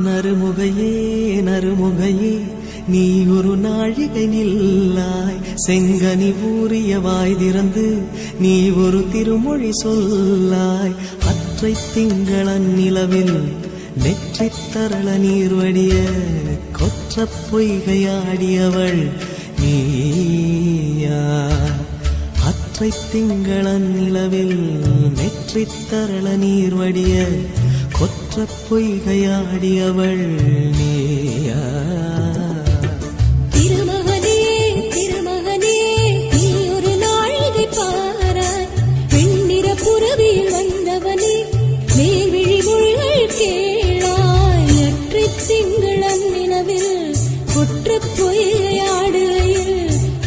நறுமுகையே நறுமுகையே நீ ஒரு நாழிகை நில்லாய், செங்கனி ஊறிய வாய் திறந்து நீ ஒரு திருமொழி சொல்லாய். அற்றை திங்களன் நிலவில் நெற்றித் தரள நீர் வடிய கொற்ற பொய்கையாடியவள் நீயா. அற்றை திங்களன் நிலவில் நெற்றித் தரள நீர் வடிய கொற்ற பொய்கையாடியவள் நீயா.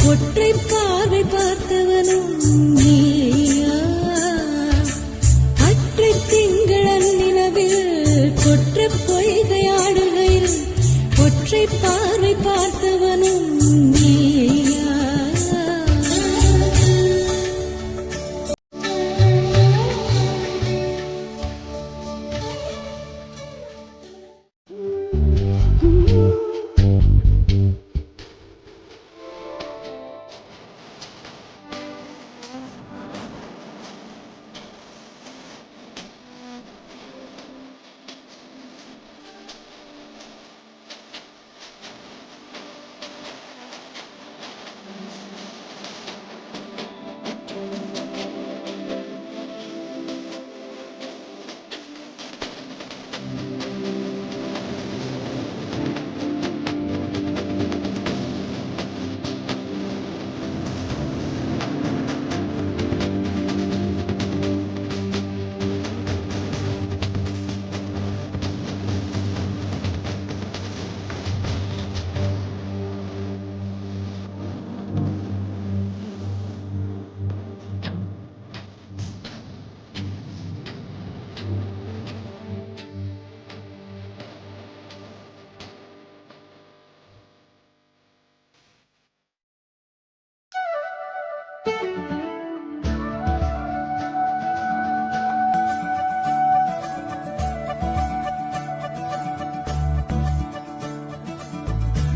ஒற்றை பார்வை பார்த்தவனும் நீயா. அற்றை திங்களன் நிலவில் கொற்ற பொய்கையாடுகையில் ஒற்றை பார்வை பார்த்தவனும் நீயா.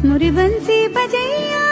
मुरी बंसी बजैया